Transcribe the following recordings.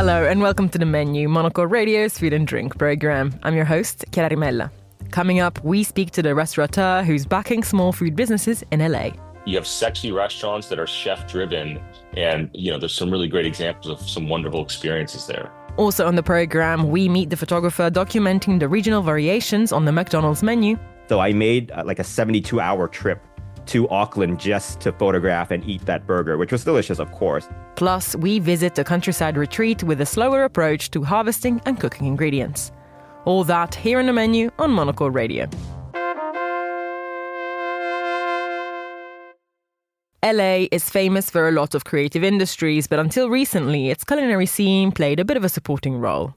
Hello and welcome to The Menu, Monocle Radio's food and drink program. I'm your host, Chiara Rimella. Coming up, we speak to the restaurateur who's backing small food businesses in LA. You have sexy restaurants that are chef-driven, and there's some really great examples of some wonderful experiences there. Also on the program, we meet the photographer documenting the regional variations on the McDonald's menu. So I made like a 72-hour trip to Auckland just to photograph and eat that burger, which was delicious, of course. Plus, we visit a countryside retreat with a slower approach to harvesting and cooking ingredients. All that here on The Menu on Monocle Radio. LA is famous for a lot of creative industries, but until recently, its culinary scene played a bit of a supporting role.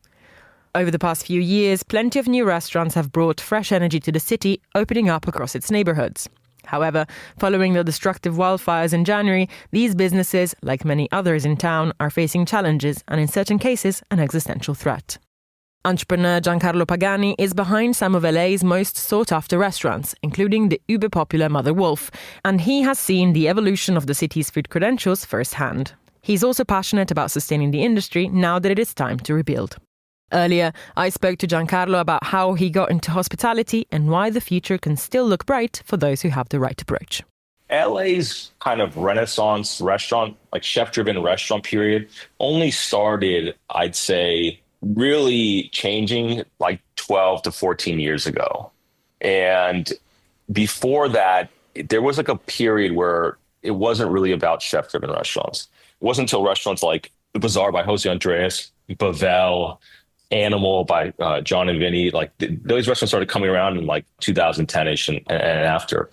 Over the past few years, plenty of new restaurants have brought fresh energy to the city, opening up across its neighborhoods. However, following the destructive wildfires in January, these businesses, like many others in town, are facing challenges and in certain cases, an existential threat. Entrepreneur Giancarlo Pagani is behind some of LA's most sought-after restaurants, including the uber-popular Mother Wolf, and he has seen the evolution of the city's food credentials firsthand. He's also passionate about sustaining the industry now that it is time to rebuild. Earlier, I spoke to Giancarlo about how he got into hospitality and why the future can still look bright for those who have the right approach. LA's kind of Renaissance restaurant, like chef-driven restaurant period, only started, I'd say, really changing like 12 to 14 years ago. And before that, there was like a period where it wasn't really about chef-driven restaurants. It wasn't until restaurants like The Bazaar by Jose Andres, Bavel, Animal by John and Vinny, those restaurants started coming around in like 2010-ish and after.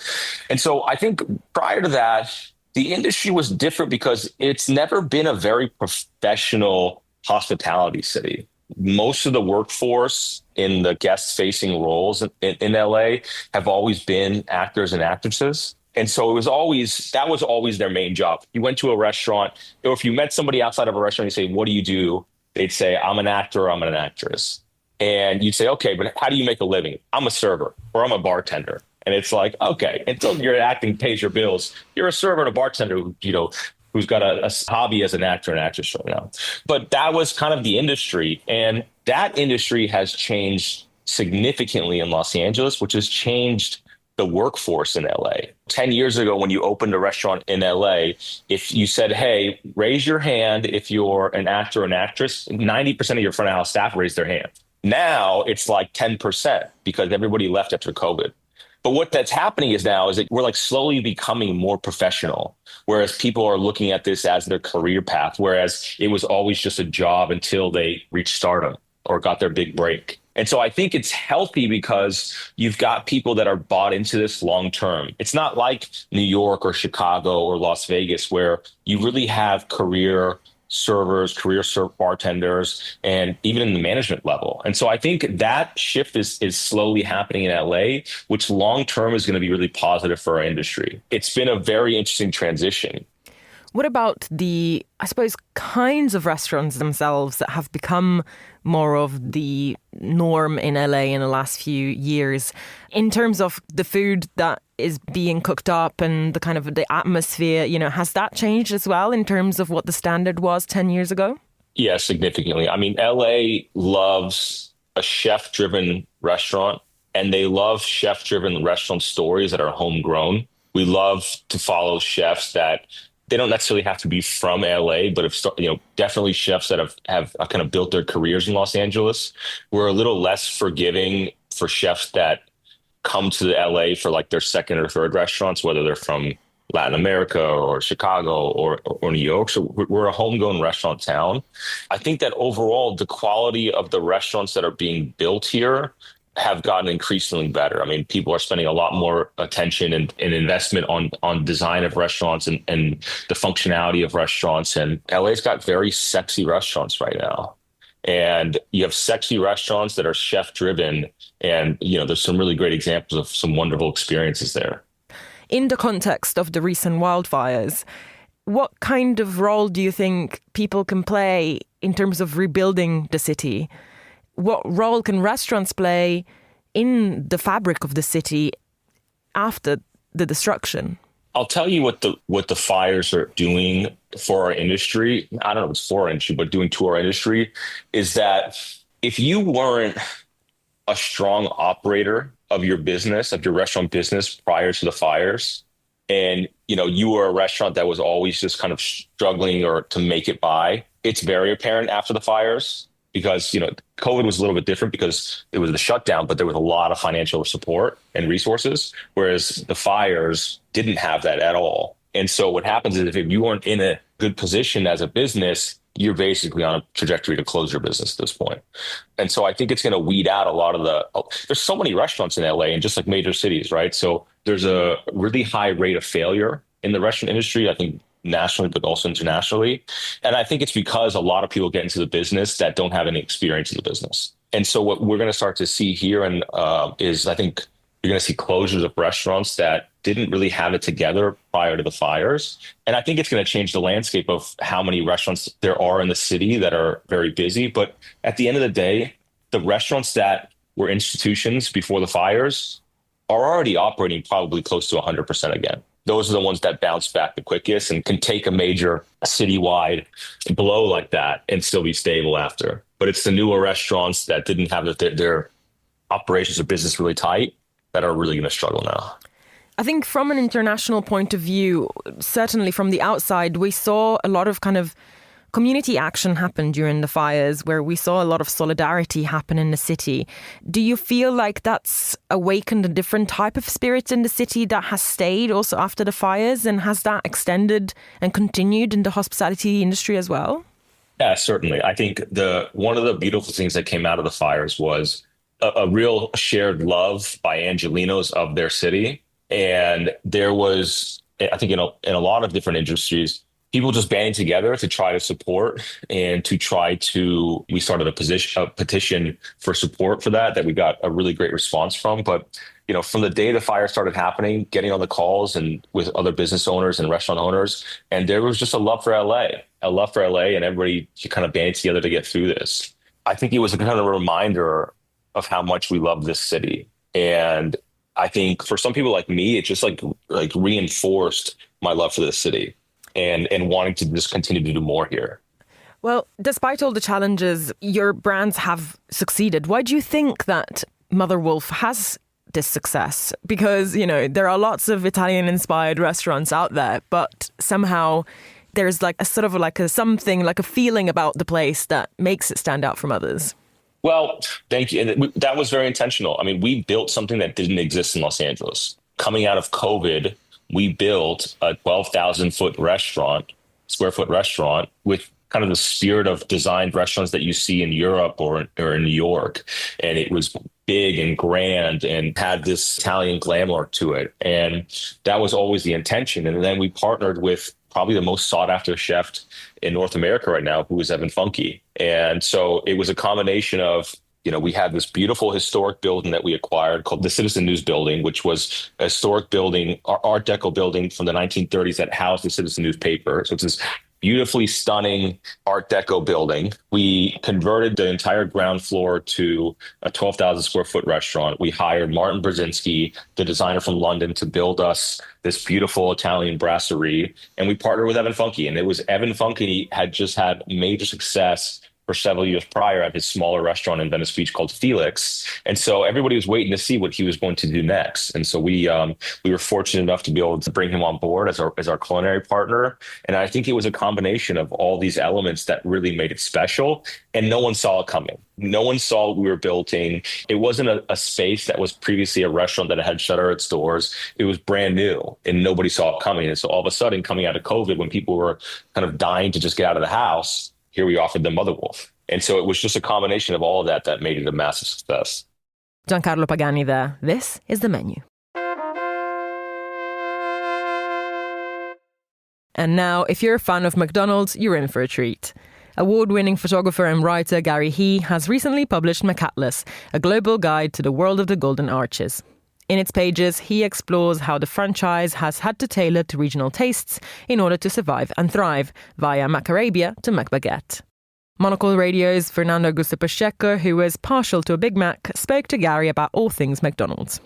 And so I think prior to that, the industry was different because it's never been a very professional hospitality city. Most of the workforce in the guest-facing roles in LA have always been actors and actresses. And so that was always their main job. You went to a restaurant, or if you met somebody outside of a restaurant, you say, "What do you do?" They'd say, "I'm an actor," or "I'm an actress." And you'd say, "Okay, but how do you make a living?" "I'm a server," or "I'm a bartender." And it's like, okay, until your acting pays your bills, you're a server and a bartender who's got a hobby as an actor and actress right now. But that was kind of the industry. And that industry has changed significantly in Los Angeles, which has changed the workforce in LA. 10 years ago, when you opened a restaurant in LA, if you said, "Hey, raise your hand if you're an actor or an actress," 90% of your front of house staff raised their hand. Now it's like 10% because everybody left after COVID. But what that's happening is that we're like slowly becoming more professional, whereas people are looking at this as their career path, whereas it was always just a job until they reached stardom or got their big break. And so I think it's healthy because you've got people that are bought into this long term. It's not like New York or Chicago or Las Vegas, where you really have career servers, bartenders, and even in the management level. And so I think that shift is slowly happening in LA, which long term is going to be really positive for our industry. It's been a very interesting transition. What about the, I suppose, kinds of restaurants themselves that have become more of the norm in LA in the last few years in terms of the food that is being cooked up and the kind of the atmosphere, has that changed as well in terms of what the standard was 10 years ago? Yeah, significantly. I mean, LA loves a chef-driven restaurant, and they love chef-driven restaurant stories that are homegrown. We love to follow chefs that they don't necessarily have to be from LA, but definitely chefs that have kind of built their careers in Los Angeles. We're a little less forgiving for chefs that come to LA for like their second or third restaurants, whether they're from Latin America or Chicago or New York. So we're a homegrown restaurant town. I think that overall, the quality of the restaurants that are being built here have gotten increasingly better. I mean, people are spending a lot more attention and investment on design of restaurants and the functionality of restaurants. And LA's got very sexy restaurants right now. And you have sexy restaurants that are chef-driven. And, there's some really great examples of some wonderful experiences there. In the context of the recent wildfires, what kind of role do you think people can play in terms of rebuilding the city? What role can restaurants play in the fabric of the city after the destruction? I'll tell you what the fires are doing for our industry, I don't know if it's for our industry, but doing to our industry, is that if you weren't a strong operator of your business, of your restaurant business prior to the fires, and you were a restaurant that was always just kind of struggling or to make it by, it's very apparent after the fires because COVID was a little bit different because it was the shutdown, but there was a lot of financial support and resources, whereas the fires didn't have that at all. And so what happens is if you weren't in a good position as a business, you're basically on a trajectory to close your business at this point. And so I think it's going to weed out a lot of there's so many restaurants in LA and just like major cities, right? So there's a really high rate of failure in the restaurant industry, I think nationally, but also internationally. And I think it's because a lot of people get into the business that don't have any experience in the business. And so what we're going to start to see here is I think you're going to see closures of restaurants that didn't really have it together prior to the fires. And I think it's going to change the landscape of how many restaurants there are in the city that are very busy. But at the end of the day, the restaurants that were institutions before the fires are already operating probably close to 100% again. Those are the ones that bounce back the quickest and can take a major citywide blow like that and still be stable after. But it's the newer restaurants that didn't have their operations or business really tight that are really going to struggle now. I think from an international point of view, certainly from the outside, we saw a lot of kind of community action happen during the fires where we saw a lot of solidarity happen in the city. Do you feel like that's awakened a different type of spirit in the city that has stayed also after the fires? And has that extended and continued in the hospitality industry as well? Yeah, certainly. I think one of the beautiful things that came out of the fires was a real shared love by Angelenos of their city. And there was, I think in a lot of different industries, people just banding together to try to support and we started a petition for support for that we got a really great response from. But, from the day the fire started happening, getting on the calls and with other business owners and restaurant owners, and there was just a love for LA, and everybody kind of banded together to get through this. I think it was a kind of a reminder of how much we love this city. And I think for some people like me, it just like reinforced my love for this city and wanting to just continue to do more here. Well, despite all the challenges, your brands have succeeded. Why do you think that Mother Wolf has this success? Because, there are lots of Italian-inspired restaurants out there, but somehow there's like a sort of like a feeling about the place that makes it stand out from others. Well, thank you. And that was very intentional. I mean, we built something that didn't exist in Los Angeles. Coming out of COVID, we built a 12,000 square foot restaurant with kind of the spirit of designed restaurants that you see in Europe or in New York. And it was big and grand and had this Italian glamour to it. And that was always the intention. And then we partnered with probably the most sought after chef in North America right now, who is Evan Funke. And so it was a combination of, we had this beautiful historic building that we acquired called the Citizen News Building, which was a historic building, Art Deco building from the 1930s that housed the Citizen newspaper. So it's this beautifully stunning Art Deco building. We converted the entire ground floor to a 12,000 square foot restaurant. We hired Martin Brzezinski, the designer from London, to build us this beautiful Italian brasserie. And we partnered with Evan Funke. And it was Evan Funke had just had major success for several years prior at his smaller restaurant in Venice Beach called Felix. And so everybody was waiting to see what he was going to do next. And so we were fortunate enough to be able to bring him on board as our culinary partner. And I think it was a combination of all these elements that really made it special. And no one saw it coming. No one saw what we were building. It wasn't a space that was previously a restaurant that had shuttered its doors. It was brand new and nobody saw it coming. And so all of a sudden, coming out of COVID, when people were kind of dying to just get out of the house, here we offered them Mother Wolf. And so it was just a combination of all of that made it a massive success. Giancarlo Pagani there. This is The Menu. And now, if you're a fan of McDonald's, you're in for a treat. Award-winning photographer and writer Gary He has recently published McAtlas, a global guide to the world of the Golden Arches. In its pages, he explores how the franchise has had to tailor to regional tastes in order to survive and thrive, via Macarabia to McBaguette. Monocle Radio's Fernando Augusto Pacheco, who was partial to a Big Mac, spoke to Gary about all things McDonald's.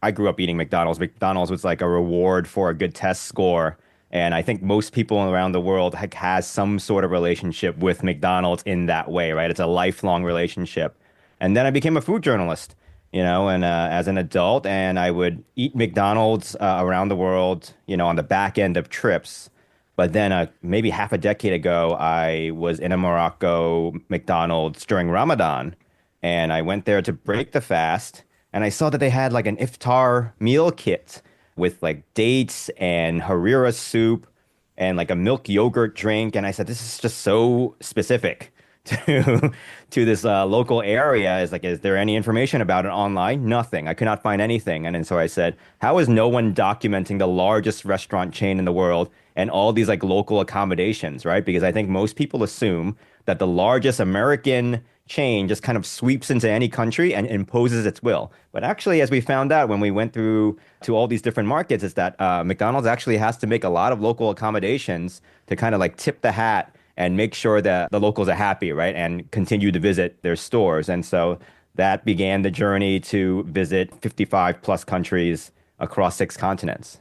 I grew up eating McDonald's. McDonald's was like a reward for a good test score. And I think most people around the world has some sort of relationship with McDonald's in that way, right? It's a lifelong relationship. And then I became a food journalist, and as an adult, and I would eat McDonald's around the world, on the back end of trips. But then maybe half a decade ago, I was in a Morocco McDonald's during Ramadan, and I went there to break the fast, and I saw that they had like an iftar meal kit with like dates and harira soup and like a milk yogurt drink. And I said, this is just so specific to to this local area. Is there any information about it online? Nothing. I could not find anything. And then so I said, how is no one documenting the largest restaurant chain in the world and all these like local accommodations, right? Because I think most people assume that the largest American chain just kind of sweeps into any country and imposes its will. But actually, as we found out when we went through to all these different markets, is that McDonald's actually has to make a lot of local accommodations to kind of like tip the hat and make sure that the locals are happy, right? And continue to visit their stores. And so that began the journey to visit 55 plus countries across 6 continents.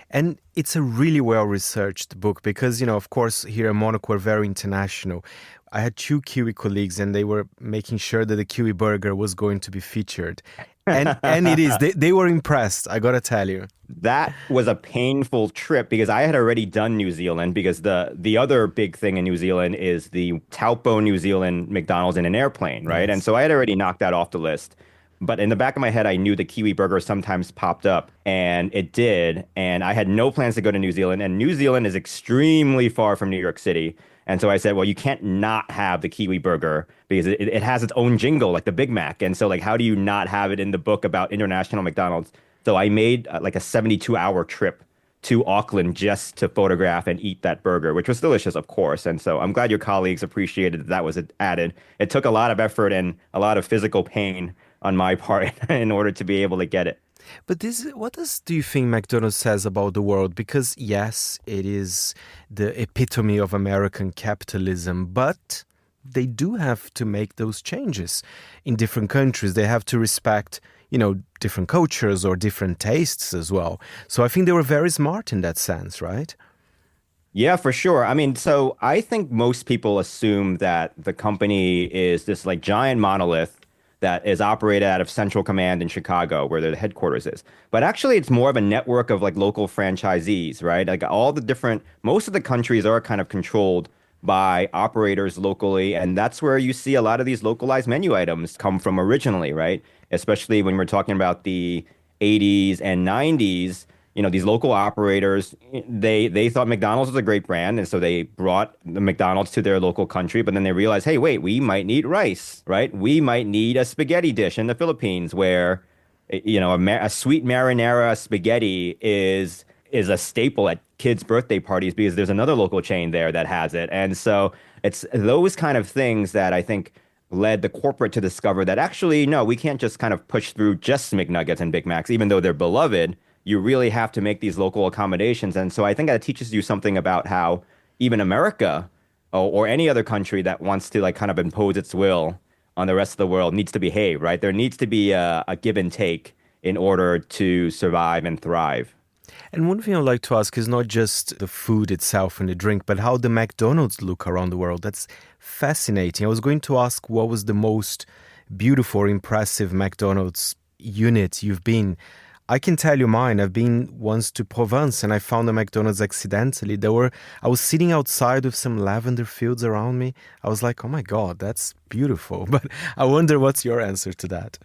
And it's a really well-researched book because, of course, here at Monocle, we're very international. I had 2 Kiwi colleagues and they were making sure that the Kiwi burger was going to be featured. And it is. They were impressed, I got to tell you. That was a painful trip because I had already done New Zealand because the other big thing in New Zealand is the Taupo New Zealand McDonald's in an airplane, right? Yes. And so I had already knocked that off the list. But in the back of my head, I knew the Kiwi burger sometimes popped up, and it did. And I had no plans to go to New Zealand. And New Zealand is extremely far from New York City. And so I said, well, you can't not have the Kiwi burger because it has its own jingle, like the Big Mac. And so like, how do you not have it in the book about international McDonald's? So I made like a 72-hour trip to Auckland just to photograph and eat that burger, which was delicious, of course. And so I'm glad your colleagues appreciated that was added. It took a lot of effort and a lot of physical pain on my part in order to be able to get it. But do you think McDonald's says about the world? Because yes, it is the epitome of American capitalism, but they do have to make those changes in different countries. They have to respect, different cultures or different tastes as well. So I think they were very smart in that sense, right? Yeah, for sure. I mean, so I think most people assume that the company is this like giant monolith that is operated out of Central Command in Chicago, where the headquarters is. But actually, it's more of a network of like local franchisees, right? Like most of the countries are kind of controlled by operators locally. And that's where you see a lot of these localized menu items come from originally, right? Especially when we're talking about the 80s and 90s. These local operators, they thought McDonald's was a great brand. And so they brought the McDonald's to their local country. But then they realized, hey, wait, we might need rice, right? We might need a spaghetti dish in the Philippines where, a sweet marinara spaghetti is a staple at kids' birthday parties because there's another local chain there that has it. And so it's those kind of things that I think led the corporate to discover that actually, no, we can't just kind of push through just McNuggets and Big Macs, even though they're beloved. You really have to make these local accommodations. And so I think that teaches you something about how even America or any other country that wants to like kind of impose its will on the rest of the world needs to behave, right? There needs to be a give and take in order to survive and thrive. And one thing I'd like to ask is not just the food itself and the drink, but how the McDonald's look around the world. That's fascinating. I was going to ask what was the most beautiful or impressive McDonald's unit you've been. I can tell you mine. I've been once to Provence and I found a McDonald's accidentally. I was sitting outside with some lavender fields around me. I was like, oh my God, that's beautiful. But I wonder what's your answer to that?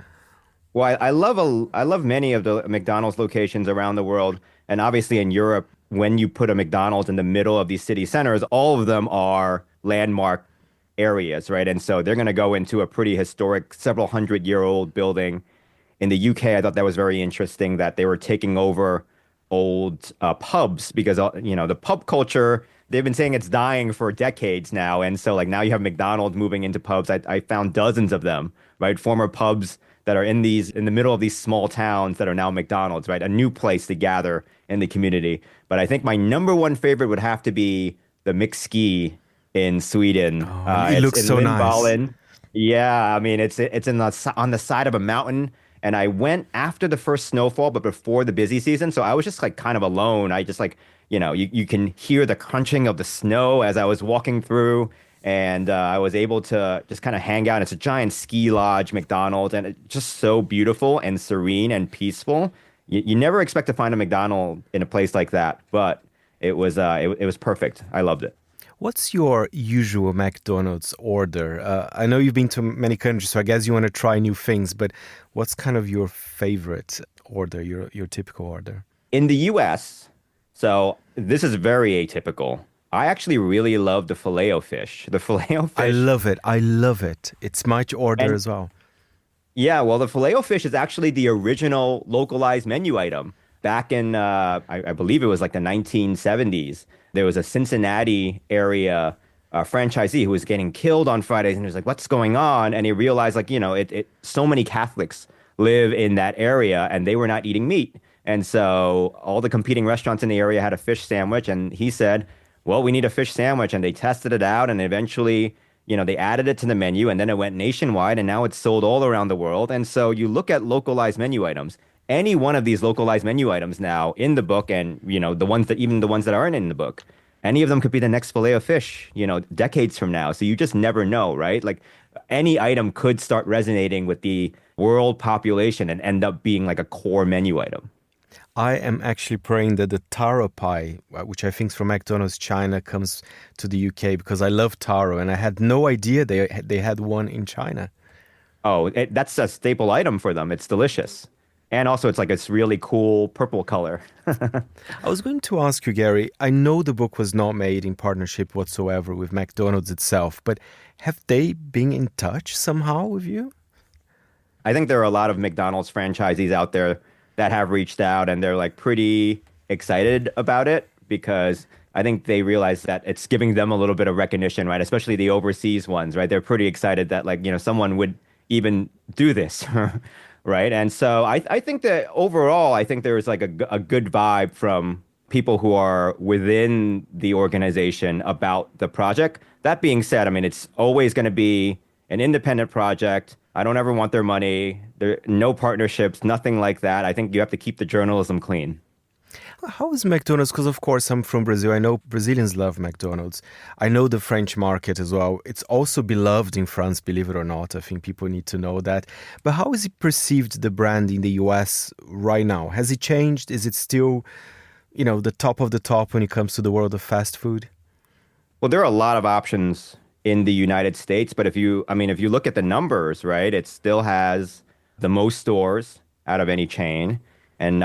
Well, I love many of the McDonald's locations around the world. And obviously in Europe, when you put a McDonald's in the middle of these city centers, all of them are landmark areas, right? And so they're going to go into a pretty historic, several hundred-year-old building. In the UK, I thought that was very interesting that they were taking over old pubs because, the pub culture, they've been saying it's dying for decades now. And so like now you have McDonald's moving into pubs. I found dozens of them, right? Former pubs that are in the middle of these small towns that are now McDonald's, right? A new place to gather in the community. But I think my number one favorite would have to be the McSki in Sweden. It looks so nice. Yeah, I mean, it's on the side of a mountain. And I went after the first snowfall, but before the busy season. So I was just like kind of alone. I just like, you can hear the crunching of the snow as I was walking through. And I was able to just kind of hang out. It's a giant ski lodge, McDonald's, and it's just so beautiful and serene and peaceful. You never expect to find a McDonald's in a place like that, but it was perfect. I loved it. What's your usual McDonald's order? I know you've been to many countries, so I guess you want to try new things, but what's kind of your favorite order, your typical order? In the US, so this is very atypical. I actually really love the Filet-O-Fish. The Filet-O-Fish. I love it. It's my order as well. Yeah, well, the Filet-O-Fish is actually the original localized menu item. Back in, I believe it was like the 1970s, there was a Cincinnati area franchisee who was getting killed on Fridays, and he was like, what's going on? And he realized, like, so many Catholics live in that area, and they were not eating meat. And so all the competing restaurants in the area had a fish sandwich, and he said, well, we need a fish sandwich. And they tested it out, and eventually, they added it to the menu, and then it went nationwide, and now it's sold all around the world. And so you look at localized menu items, any one of these localized menu items now in the book, and, the ones that aren't in the book, any of them could be the next Filet-O-Fish, decades from now. So you just never know, right? Like any item could start resonating with the world population and end up being like a core menu item. I am actually praying that the taro pie, which I think is from McDonald's China, comes to the UK because I love taro, and I had no idea they had one in China. Oh, that's a staple item for them. It's delicious. And also, it's like this really cool purple color. I was going to ask you, Gary, I know the book was not made in partnership whatsoever with McDonald's itself, but have they been in touch somehow with you? I think there are a lot of McDonald's franchisees out there that have reached out, and they're like pretty excited about it because I think they realize that it's giving them a little bit of recognition, right? Especially the overseas ones, right? They're pretty excited that someone would even do this, right? And so I think that overall, I think there's like a good vibe from people who are within the organization about the project. That being said, I mean, it's always going to be an independent project. I don't ever want their money. There no partnerships, nothing like that. I think you have to keep the journalism clean. How is McDonald's? Because, of course, I'm from Brazil. I know Brazilians love McDonald's. I know the French market as well. It's also beloved in France, believe it or not. I think people need to know that. But how is it perceived, the brand in the US right now? Has it changed? Is it still, the top of the top when it comes to the world of fast food? Well, there are a lot of options in the United States, but if you look at the numbers, right, it still has the most stores out of any chain, and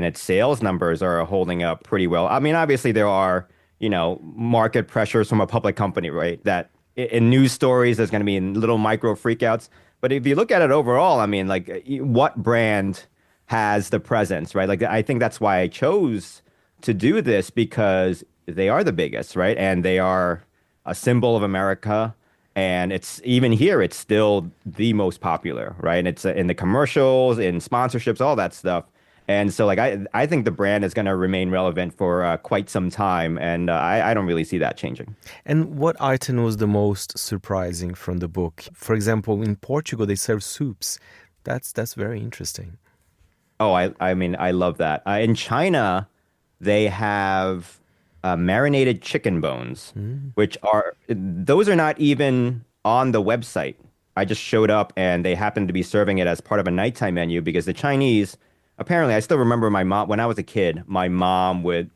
its sales numbers are holding up pretty well. I mean, obviously there are, market pressures from a public company, right, that in news stories there's going to be little micro freakouts. But if you look at it overall, I mean, like, what brand has the presence, right? Like, I think that's why I chose to do this, because they are the biggest, right? And they are a symbol of America, and it's even here, it's still the most popular, right? And it's in the commercials, in sponsorships, all that stuff. And so, like, I think the brand is going to remain relevant for quite some time, and I don't really see that changing. And what item was the most surprising from the book? For example, in Portugal, they serve soups. That's very interesting. Oh, I mean, I love that. In China, they have marinated chicken bones, those are not even on the website. I just showed up and they happened to be serving it as part of a nighttime menu, because the Chinese, apparently, I still remember my mom, when I was a kid, my mom would,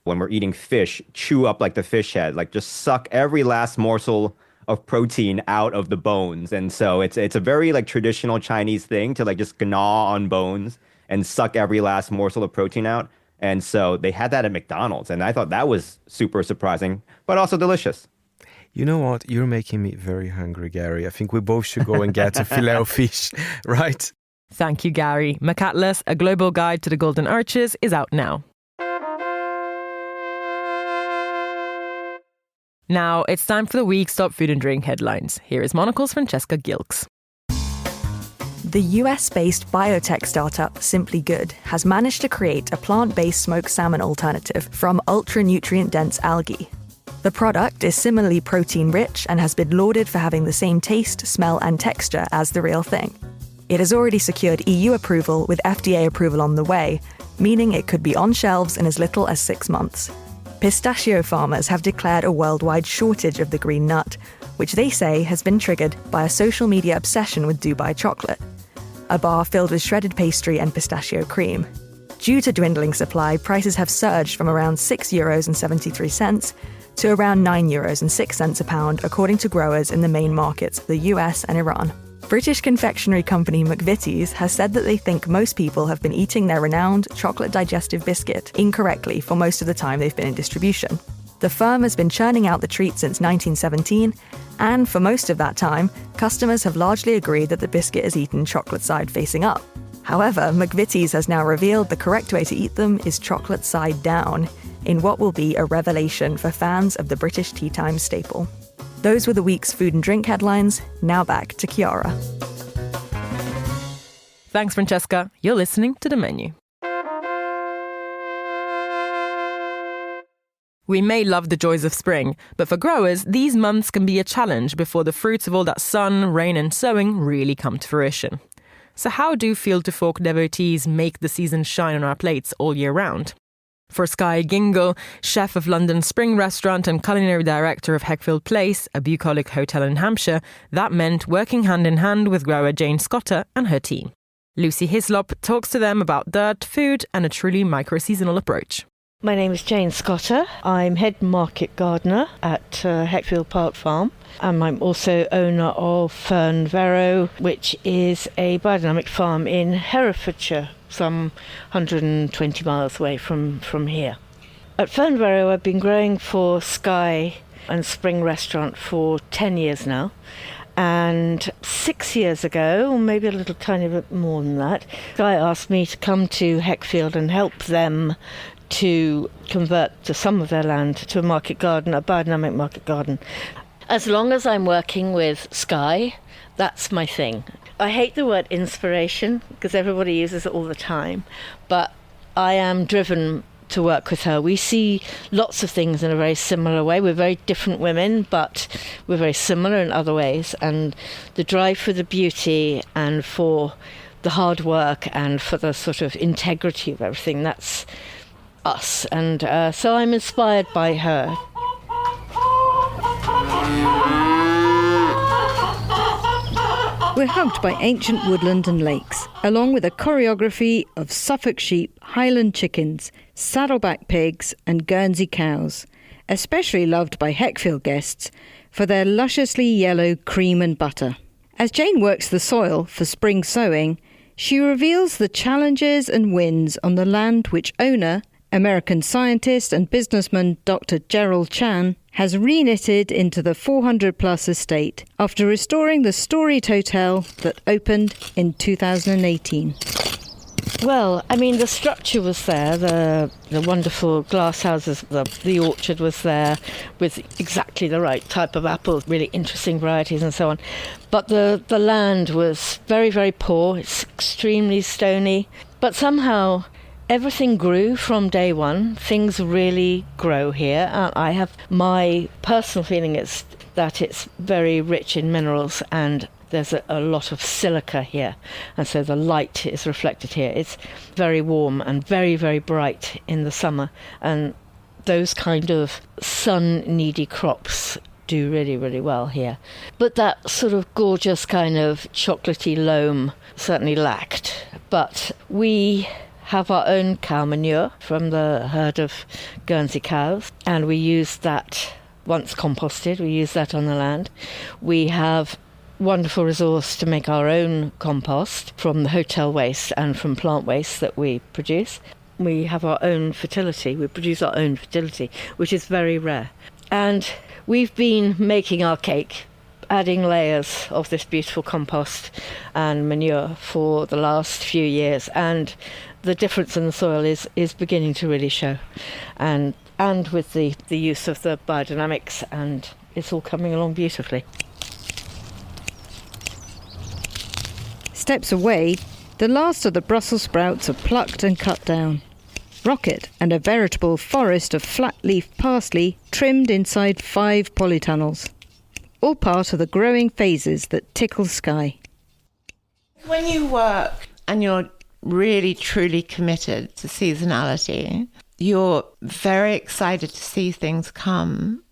when we're eating fish, chew up like the fish head, like just suck every last morsel of protein out of the bones. And so it's a very like traditional Chinese thing to like just gnaw on bones and suck every last morsel of protein out. And so they had that at McDonald's, and I thought that was super surprising, but also delicious. You know what? You're making me very hungry, Gary. I think we both should go and get a Filet-O-Fish, right? Thank you, Gary. McAtlas, A Global Guide to the Golden Arches, is out now. Now, it's time for the week's top food and drink headlines. Here is Monocle's Francesca Gilks. The US-based biotech startup Simply Good has managed to create a plant-based smoked salmon alternative from ultra-nutrient-dense algae. The product is similarly protein-rich and has been lauded for having the same taste, smell, and texture as the real thing. It has already secured EU approval with FDA approval on the way, meaning it could be on shelves in as little as 6 months. Pistachio farmers have declared a worldwide shortage of the green nut, which they say has been triggered by a social media obsession with Dubai chocolate, a bar filled with shredded pastry and pistachio cream. Due to dwindling supply, prices have surged from around €6.73 to around €9.06 a pound, according to growers in the main markets, the US and Iran. British confectionery company McVitie's has said that they think most people have been eating their renowned chocolate digestive biscuit incorrectly for most of the time they've been in distribution. The firm has been churning out the treat since 1917, and for most of that time, customers have largely agreed that the biscuit is eaten chocolate side facing up. However, McVitie's has now revealed the correct way to eat them is chocolate side down, in what will be a revelation for fans of the British tea time staple. Those were the week's food and drink headlines. Now back to Chiara. Thanks, Francesca. You're listening to The Menu. We may love the joys of spring, but for growers, these months can be a challenge before the fruits of all that sun, rain and sowing really come to fruition. So how do field-to-fork devotees make the season shine on our plates all year round? For Skye Gingle, chef of London's Spring Restaurant and culinary director of Heckfield Place, a bucolic hotel in Hampshire, that meant working hand in hand with grower Jane Scotter and her team. Lucy Hislop talks to them about dirt, food and a truly micro-seasonal approach. My name is Jane Scotter. I'm head market gardener at Heckfield Park Farm, and I'm also owner of Fern Verrow, which is a biodynamic farm in Herefordshire, some 120 miles away from here. At Fern Verrow, I've been growing for Skye and Spring Restaurant for 10 years now. And 6 years ago, or maybe a little tiny bit more than that, Skye asked me to come to Heckfield and help them to convert to some of their land to a market garden, a biodynamic market garden. As long as I'm working with Skye, that's my thing. I hate the word inspiration because everybody uses it all the time, but I am driven to work with her. We see lots of things in a very similar way. We're very different women, but we're very similar in other ways. And the drive for the beauty and for the hard work and for the sort of integrity of everything, that's us. And so I'm inspired by her. We're hugged by ancient woodland and lakes, along with a choreography of Suffolk sheep, Highland chickens, saddleback pigs and Guernsey cows, especially loved by Heckfield guests for their lusciously yellow cream and butter. As Jane works the soil for spring sowing, she reveals the challenges and wins on the land which owner, American scientist and businessman Dr. Gerald Chan, has reknitted into the 400-plus estate after restoring the storied hotel that opened in 2018. Well, I mean, the structure was there, the wonderful glass houses, the orchard was there with exactly the right type of apples, really interesting varieties and so on. But the land was very, very poor. It's extremely stony. But somehow everything grew from day one. Things really grow here. I have my personal feeling is that it's very rich in minerals and there's a lot of silica here. And so the light is reflected here. It's very warm and very, very bright in the summer. And those kind of sun-needy crops do really, really well here. But that sort of gorgeous kind of chocolatey loam certainly lacked. But we have our own cow manure from the herd of Guernsey cows, and we use that once composted. We use that on the land. We have wonderful resource to make our own compost from the hotel waste and from plant waste that we produce. We have our own fertility. We produce our own fertility, which is very rare. And we've been making our cake, adding layers of this beautiful compost and manure for the last few years, and the difference in the soil is beginning to really show, and with the use of the biodynamics, and it's all coming along beautifully. Steps away, the last of the Brussels sprouts are plucked and cut down. Rocket and a veritable forest of flat-leaf parsley trimmed inside 5 polytunnels. All part of the growing phases that tickle Skye. When you work and you're really, truly committed to seasonality, you're very excited to see things come,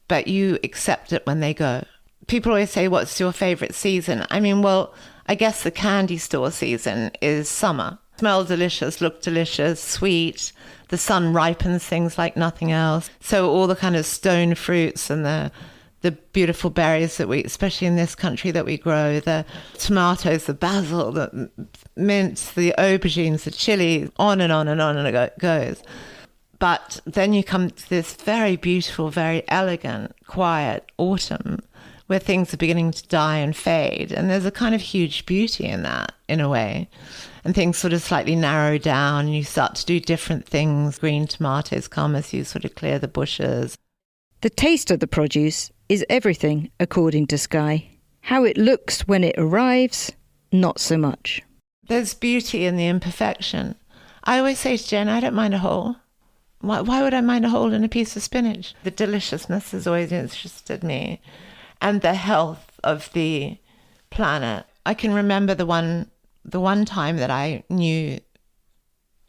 but you accept it when they go. People always say, what's your favorite season? I mean, well, I guess the candy store season is summer. Smell delicious, look delicious, sweet. The sun ripens things like nothing else. So all the kind of stone fruits and the beautiful berries that we, especially in this country, that we grow, the tomatoes, the basil, the mint, the aubergines, the chili, on and on and on and it goes. But then you come to this very beautiful, very elegant, quiet autumn where things are beginning to die and fade. And there's a kind of huge beauty in that, in a way. And things sort of slightly narrow down. You start to do different things. Green tomatoes come as you sort of clear the bushes. The taste of the produce is everything, according to Skye. How it looks when it arrives, not so much. There's beauty in the imperfection. I always say to Jen, I don't mind a hole. Why would I mind a hole in a piece of spinach? The deliciousness has always interested me, and the health of the planet. I can remember the one time that I knew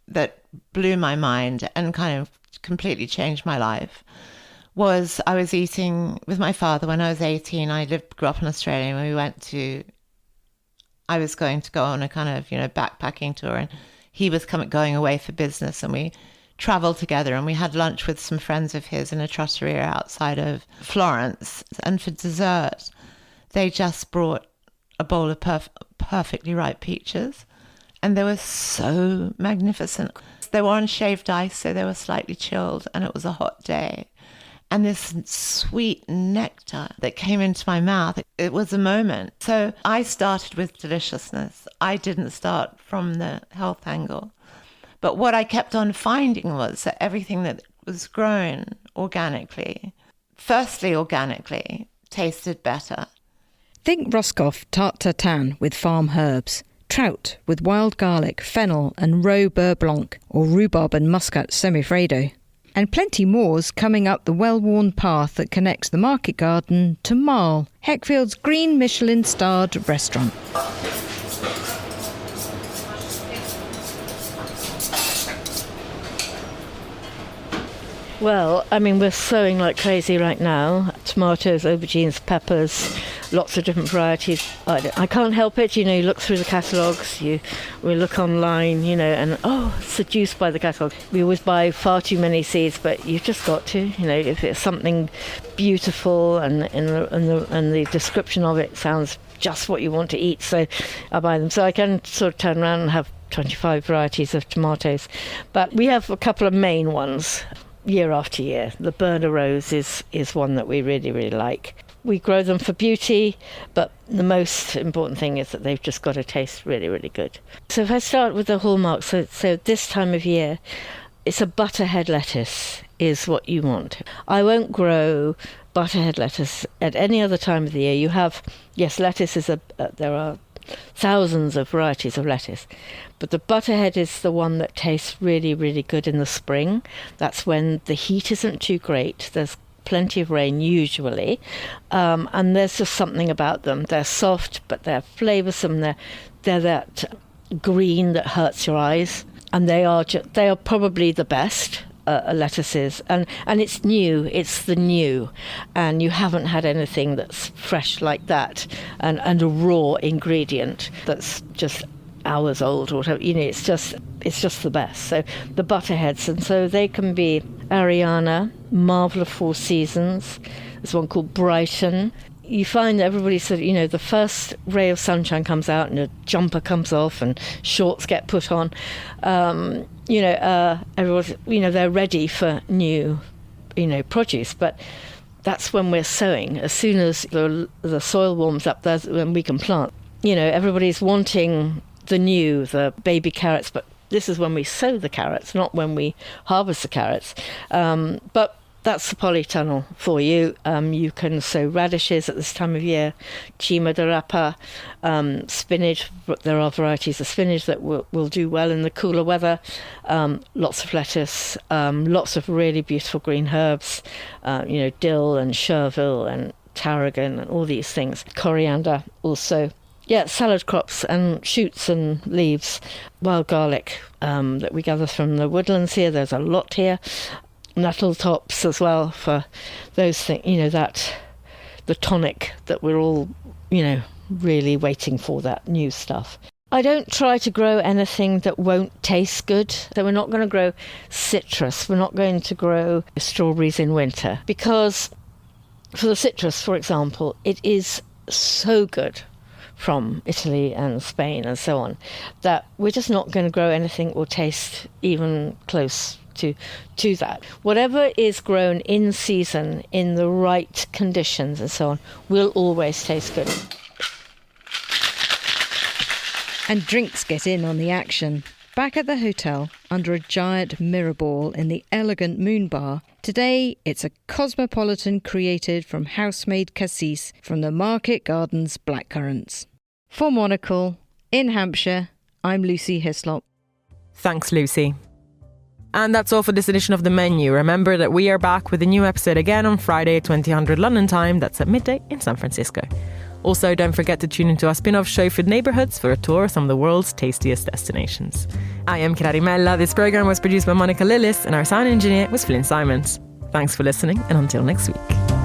that blew my mind and kind of completely changed my life was I was eating with my father when I was 18. I grew up in Australia, and I was going to go on a kind of, backpacking tour, and he was going away for business, and we traveled together, and we had lunch with some friends of his in a trattoria outside of Florence. And for dessert, they just brought a bowl of perfectly ripe peaches, and they were so magnificent. They were on shaved ice, so they were slightly chilled, and it was a hot day. And this sweet nectar that came into my mouth, it was a moment. So I started with deliciousness. I didn't start from the health angle. But what I kept on finding was that everything that was grown organically, firstly organically, tasted better. Think Roscoff tarte tatin with farm herbs, trout with wild garlic, fennel and roe beurre blanc, or rhubarb and muscat semifredo. And plenty more's coming up the well-worn path that connects the market garden to Marl, Heckfield's green Michelin-starred restaurant. Well, I mean, we're sowing like crazy right now. Tomatoes, aubergines, peppers, lots of different varieties. I can't help it, you look through the catalogues, we look online, and seduced by the catalogue. We always buy far too many seeds, but you've just got to, if it's something beautiful and the description of it sounds just what you want to eat, so I buy them. So I can sort of turn around and have 25 varieties of tomatoes. But we have a couple of main ones. Year after year. The Berner Rose is one that we really, really like. We grow them for beauty, but the most important thing is that they've just got to taste really, really good. So if I start with the hallmark, so this time of year, it's a butterhead lettuce is what you want. I won't grow butterhead lettuce at any other time of the year. You have, yes, lettuce is there are thousands of varieties of lettuce, but the butterhead is the one that tastes really, really good in the spring. That's when the heat isn't too great. There's plenty of rain usually, and there's just something about them. They're soft, but they're flavoursome. They're that green that hurts your eyes, and they are probably the best. Lettuces, and it's new, it's the new, and you haven't had anything that's fresh like that, and a raw ingredient that's just hours old or whatever, it's just the best. So the butterheads, and so they can be Ariana, Marvel of Four Seasons. There's one called Brighton. You find that everybody sort of, the first ray of sunshine comes out and a jumper comes off and shorts get put on. Everyone's, they're ready for new, produce. But that's when we're sowing. As soon as the soil warms up, that's when we can plant. Everybody's wanting the new, the baby carrots, but this is when we sow the carrots, not when we harvest the carrots. But that's the polytunnel for you. You can sow radishes at this time of year, cima de rapa, spinach. There are varieties of spinach that will do well in the cooler weather. Lots of lettuce, lots of really beautiful green herbs, dill and chervil and tarragon and all these things. Coriander also. Yeah, salad crops and shoots and leaves, wild garlic that we gather from the woodlands here. There's a lot here. Nettle tops as well for those things, the tonic that we're all, really waiting for, that new stuff. I don't try to grow anything that won't taste good. So we're not going to grow citrus. We're not going to grow strawberries in winter because for the citrus, for example, it is so good from Italy and Spain and so on that we're just not going to grow anything that will taste even close to that. Whatever is grown in season in the right conditions and so on will always taste good. And drinks get in on the action. Back at the hotel, under a giant mirror ball in the elegant Moon Bar, today it's a cosmopolitan created from house-made cassis from the Market Gardens blackcurrants. For Monocle, in Hampshire, I'm Lucy Hislop. Thanks, Lucy. And that's all for this edition of The Menu. Remember that we are back with a new episode again on Friday at 2000 London time. That's at midday in San Francisco. Also, don't forget to tune into our spin-off show Food Neighborhoods for a tour of some of the world's tastiest destinations. I am Clarimella. This program was produced by Monica Lillis and our sound engineer was Flynn Simons. Thanks for listening and until next week.